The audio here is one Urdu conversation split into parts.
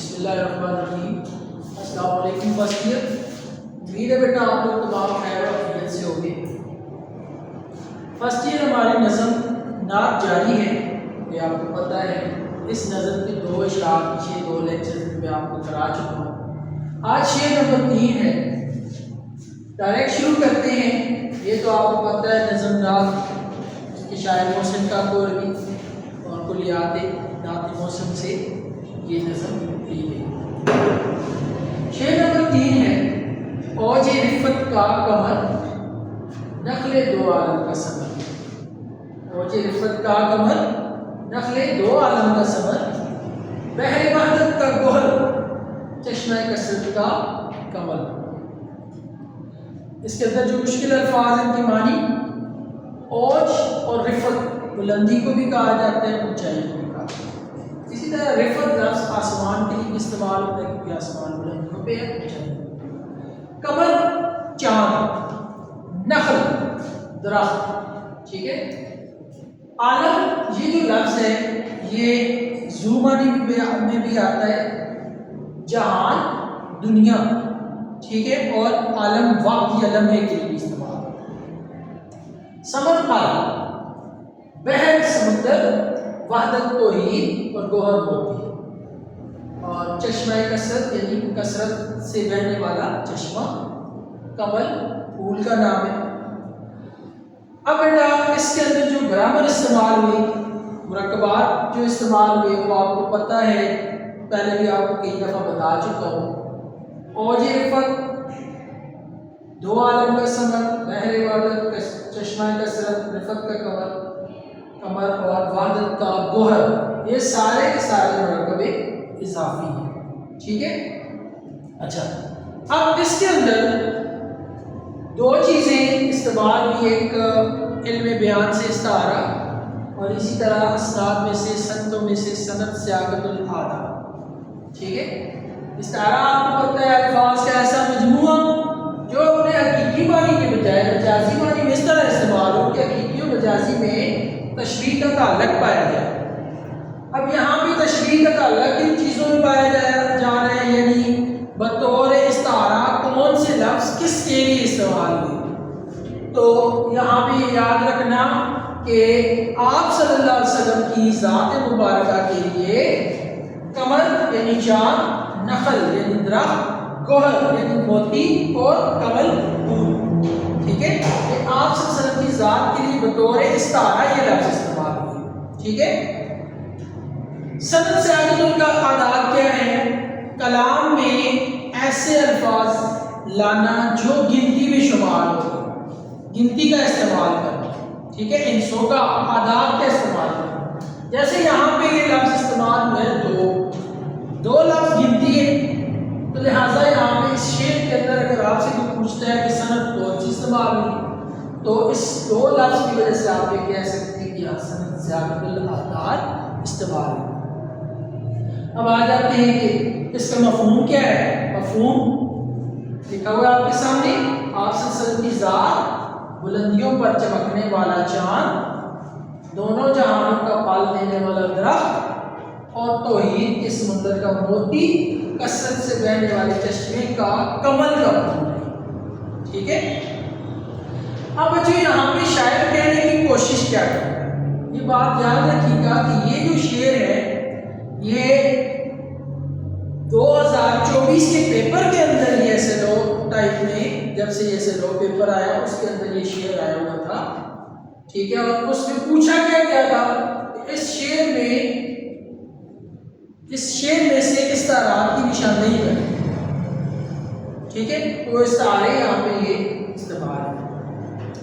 بسم اللہ الرحمن الرحیم۔ السلام علیکم فرسٹ ایئر، امید ہے بیٹا آپ لوگ تمام خیر و عافیت سے ہوگے۔ فرسٹ ایئر ہماری نظم نعت جاری ہے، یہ آپ کو پتہ ہے۔ اس نظم کے دو اشعار پیچھے دو لیکچر میں آپ کو کرا چکا ہوں۔ آج شعر نمبر 3 ہے، ڈائریکٹ شروع کرتے ہیں۔ یہ تو آپ کو پتہ ہے نظم نعت کے شاعر محسن کاکڑ بھی اور کلیات نعت موسم سے یہ نظم لی گئی۔ شعر نمبر 3 ہے، اوج رفت کا کمر نخل دو عالم کا ثمر۔ اوج رفت کا کمر نخل دو عالم کا ثمر، بحر وحدت کا گوہر چشمہ کثرت کا کمل۔ اس کے اندر جو مشکل الفاظ ہیں ان کی معنی اوج اور رفت، بلندی کو بھی کہا جاتا ہے، اونچائی کو بھی کہا جاتا ہے۔ اسی طرح رفت لفظ آسمان کے لیے استعمال ہوتا ہے کیونکہ آسمان بلندیوں پہ ہے، اونچائی۔ کمر چاند، نخل درخت، ٹھیک ہے۔ عالم یہ جو لفظ ہے یہ ذو معنی میں بھی آتا ہے، جہان دنیا، ٹھیک ہے، اور عالم وقت یا لمحے کے لیے بھی استعمال ہوتا ہے۔ ثمر عالم، بحر سمندر، وحدت توحید اور گوہر موتی، اور چشمہ کثرت یعنی کثرت سے بہنے والا چشمہ، کمل پھول کا نام ہے۔ اب بیٹا اس کے اندر جو گرامر استعمال ہوئی، مرکبات جو استعمال ہوئے وہ آپ کو پتہ ہے، پہلے بھی آپ کو کئی دفعہ بتا چکا ہوں۔ اوج رفت، دو عالم کا ثمر، بحر وحدت، چشمہ کثرت، رفت کا کمر اور وحدت کا گوہر، یہ سارے کے سارے مرکبے اضافی ہیں، ٹھیک ہے۔ اچھا، اب اس کے اندر دو چیزیں استعمال ہوئی، ایک علم بیان سے استعارہ اور اسی طرح اسناد میں سے، سنتوں میں سے سند سیاقت الادہ، ٹھیک ہے۔ استعارہ آپ کو پتہ ہے الفاظ کا ایسا مجموعہ جو اپنے حقیقی معنی کے بجائے مجازی معنی میں اس طرح استعمال ہو کہ حقیقی و مجازی میں تشبیہ کا تعلق پایا جائے۔ اب یہاں بھی تشبیہ کا تعلق ان چیزوں میں پایا جا رہا ہے، یعنی بطور استعارہ کون سے لفظ کس کے لیے استعمال ہوئے۔ تو یہاں بھی یاد رکھنا کہ آپ صلی اللہ علیہ وسلم کی ذات مبارکہ کے لیے کمر یعنی چاند، نخل یعنی درخت، گوہر یعنی موتی اور کمل پھول، ٹھیک ہے، کہ آپ صلی اللہ علیہ وسلم کی ذات کے لیے بطور استعارہ یہ لفظ استعمال ہوئے، ٹھیک ہے۔ سند سیاقت الادہ کیا ہے؟ کلام میں ایسے الفاظ لانا جو گنتی میں شمار ہو، گنتی کا استعمال کرنا، ٹھیک ہے، انسوں کا آداب کا استعمال کرنا۔ جیسے یہاں پہ یہ لفظ استعمال ہوئے دو لفظ گنتی ہے، تو لہٰذا یہاں پہ اس شعر کے اندر اگر آپ سے کوئی پوچھتا ہے کہ سند کون سی استعمال ہوئی، تو اس دو لفظ کی وجہ سے آپ یہ کہہ سکتے ہیں کہ سند سیاقت الادہ استعمال ہوئی۔ اب آ جاتے ہیں کہ اس کا مفہوم کیا ہے۔ مفہوم لکھا ہوا ہے آپ کے سامنے، آپ صلی اللہ علیہ وسلم کی ذات، بلندیوں پر چمکنے والا چاند، دونوں جہانوں کا پال دینے والا درخت، اور توحید کے سمندر کا موتی، کثرت سے بہنے والے چشمے کا کمل کا پھول، ٹھیک ہے۔ اب بچوں یہاں پہ شاعر کہنے کی کوشش کیا کرتا ہے، یہ بات یاد رکھیے گا کہ یہ جو شعر ہے یہ 2024 کے پیپر کے اندر یہ SLO ٹائپ میں، جب سے یہ SLO پیپر آیا اس کے اندر یہ شعر آیا ہوا تھا، ٹھیک ہے، اور اس میں پوچھا گیا تھا کہ اس شعر میں سے استعارات کی نشاندہی کریں، ٹھیک ہے، وہ استعارے یہاں پہ یہ استعمال ہے۔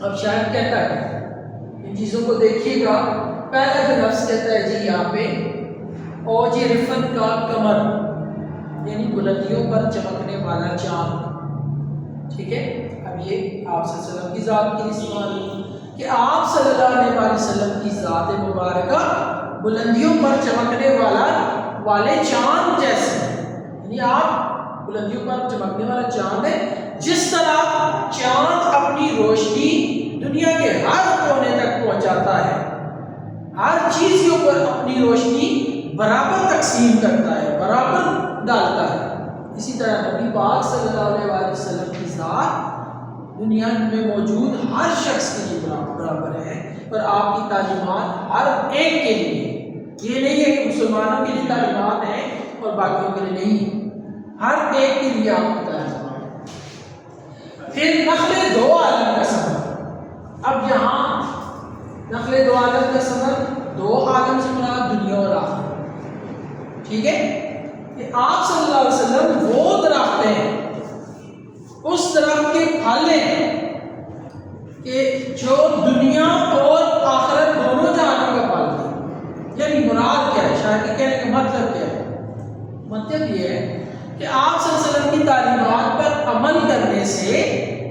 اب شاعر کہتا ہے، ان چیزوں کو دیکھیے گا، پہلا جو لفظ کہتا ہے جی یہاں پہ اوج رفت کا کمر یعنی بلندیوں پر چمکنے والا چاند، ٹھیک ہے۔ اب یہ آپ صلی اللہ علیہ وسلم کی ذات کے لیے استعمال ہے کہ آپ صلی اللہ علیہ وسلم کی ذات مبارکہ بلندیوں پر چمکنے والے چاند جیسے، یعنی آپ بلندیوں پر چمکنے والا چاند ہے، جس طرح چاند اپنی روشنی دنیا کے ہر کونے تک پہنچاتا ہے، ہر چیز کے اوپر اپنی روشنی برابر تقسیم کرتا ہے، برابر ڈالتا ہے. اسی طرح نبی پاک صلی اللہ علیہ وسلم کی ذات دنیا میں موجود ہر شخص کے لیے برابر ہے، اور آپ کی تعلیمات ہر ایک کے لیے. یہ نہیں ہے کہ مسلمانوں کے لیے تعلیمات ہیں اور باقیوں کے لیے نہیں، ہر ایک کے لیے آپ کی تعلیمات ہیں. پھر نقل دو عالم کا سفر. اب یہاں نقل دو عالم کا سفر، دو عالم سے مراد دنیا اور آخرت. ٹھیک ہے کہ آپ صلی اللہ علیہ وسلم وہ درخت ہیں، اس درخت کے پھل ہیں کہ جو دنیا اور آخرت دونوں جہانوں کا پھل ہے. یعنی مراد کیا ہے، شاید کہ کہنے کا مطلب کیا ہے؟ مطلب یہ ہے کہ آپ صلی اللہ علیہ وسلم کی تعلیمات پر عمل کرنے سے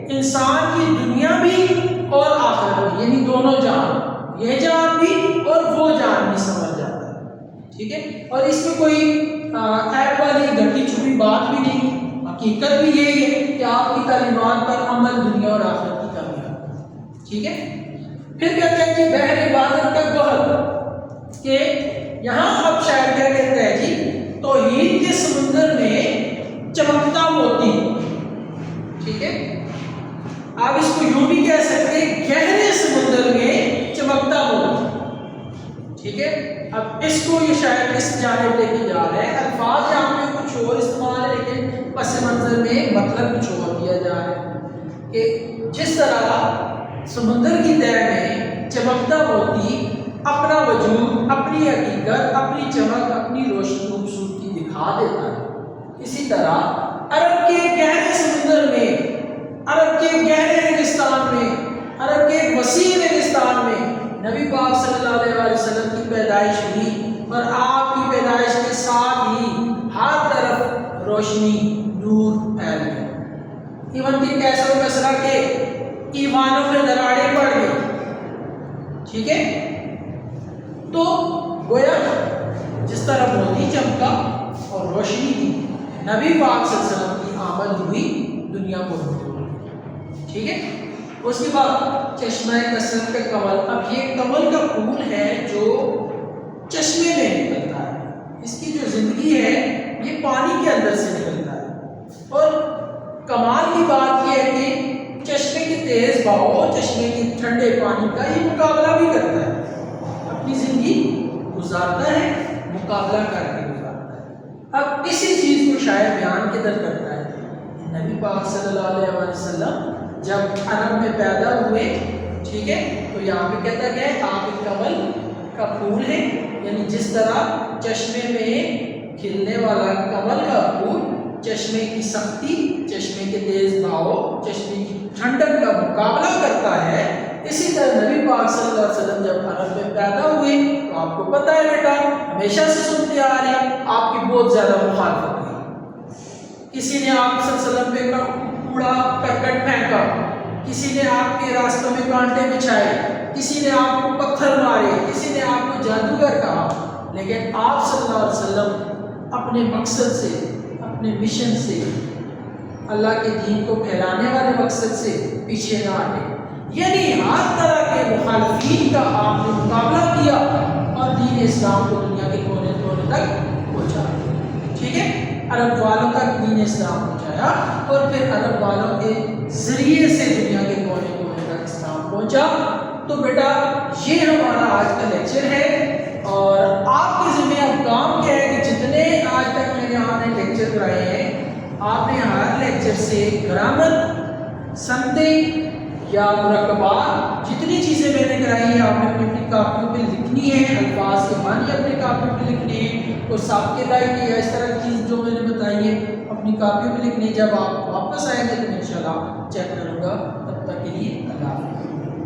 انسان کی دنیا بھی اور آخرت بھی، یعنی دونوں جہان، یہ جہان بھی اور وہ جہان بھی سمجھ جاتا ہے. ٹھیک ہے، اور اس میں کوئی عیب والی گھٹی چھپی بات بھی نہیں. حقیقت بھی یہی ہے کہ آپ کی تعلیمات پر عمل دنیا اور آخرت کی کامیابی. ٹھیک ہے، پھر کہتے ہیں کہ بحر عبادت کا گوہر، کہ یہاں اب شاید کیا کہتے ہیں جی، توحید کے سمندر میں چمکتا موتی. ٹھیک ہے، آپ اس کو یوں بھی کہہ سکتے ہیں گہرے سمندر میں چمکتا موتی. ٹھیک ہے، اب اس کو یہ شاید اس جانب لے کے جا رہے ہیں. الفاظ یہاں پہ کچھ اور استعمال ہے، لیکن پس منظر میں مطلب کچھ اور دیا جا رہا ہے کہ جس طرح سمندر کی تہ میں چمکتا موتی اپنا وجود، اپنی حقیقت، اپنی چمک، اپنی روشنی خوبصورتی دکھا دیتا ہے، اسی طرح عرب کے گہرے سمندر میں، عرب کے گہرے ریگستان میں، عرب کے وسیع ریگستان میں نبی پاک صلی اللہ علیہ وسلم کی پیدائش ہوئی، اور آپ کی پیدائش کے ساتھ ہی ہر طرف روشنی، نور پھیل گیا. ایون کہ کیسر و کسرا کے ایوانوں میں دراڑیں پڑ گئی. ٹھیک ہے، تو گویا جس طرح موتی چمکا اور روشنی کی، نبی پاک صلی اللہ علیہ وسلم کی آمد ہوئی، دنیا کو نور. ٹھیک ہے، اس کے بعد چشمہ کثرت کا کمل. اب یہ کمل کا پھول ہے جو چشمے میں نکلتا ہے. اس کی جو زندگی ہے یہ پانی کے اندر سے نکلتا ہے، اور کمال کی بات یہ ہے کہ چشمے کی تیز بہاؤ، چشمے کے ٹھنڈے پانی کا یہ مقابلہ بھی کرتا ہے، اپنی زندگی گزارتا ہے، مقابلہ کر کے گزارتا ہے. اب اسی چیز کو شاعر بیان کدھر کرتا ہے. نبی پاک صلی اللہ علیہ وسلم جب عرب میں پیدا ہوئے، ٹھیک ہے، تو یہاں پہ کہتا گیا ہے آپ ایک کمل کا پھول ہے. یعنی جس طرح چشمے میں کھلنے والا کمل کا پھول چشمے کی سختی، چشمے کے تیز بہاؤ، چشمے کی ٹھنڈک کا مقابلہ کرتا ہے، اسی طرح نبی پاک صلی اللہ علیہ وسلم جب عرب میں پیدا ہوئے تو آپ کو پتہ ہے بیٹا، ہمیشہ سے سنتے آ رہے ہیں آپ کی بہت زیادہ مخالفت ہوئی. کسی نے آپ صلی اللہ علیہ وسلم پہ کوڑا کرکٹ پھینکا، کسی نے آپ کے راستوں میں کانٹے بچھائے، کسی نے آپ کو پتھر مارے، کسی نے آپ کو جادوگر کہا، لیکن آپ صلی اللہ علیہ وسلم اپنے مقصد سے، اپنے مشن سے، اللہ کے دین کو پھیلانے والے مقصد سے پیچھے نہ ہٹے. یعنی ہر طرح کے مخالفین کا آپ نے مقابلہ کیا اور دین اسلام کو دنیا کے کونے کونے تک پہنچایا. ٹھیک ہے، عرب والوں تک دین اسلام پہنچایا، اور پھر عرب والوں کے ذریعے سے دنیا کے کونے کونے تک اسلام پہنچا. تو بیٹا یہ ہمارا آج کا لیکچر ہے، اور آپ کے ذمہ اب کام کیا ہے کہ جتنے آج تک میں نے یہاں نے لیکچر کرائے ہیں، آپ نے ہر لیکچر سے گرامر، سندیں یا مرکبات، جتنی چیزیں میں نے کرائی ہیں آپ نے اپنی کاپیوں پہ لکھنی ہے. الفاظ کے معنی اپنی کاپیوں پہ لکھنے ہیں، اور سابقے دائیں یا اس طرح کی چیز جو میں نے بتائی ہے اپنی کاپیوں پہ لکھنی ہے. جب آپ واپس آئیں گے تو میں انشاءاللہ چیک کروں گا. تب تک کے لیے اللہ حافظ.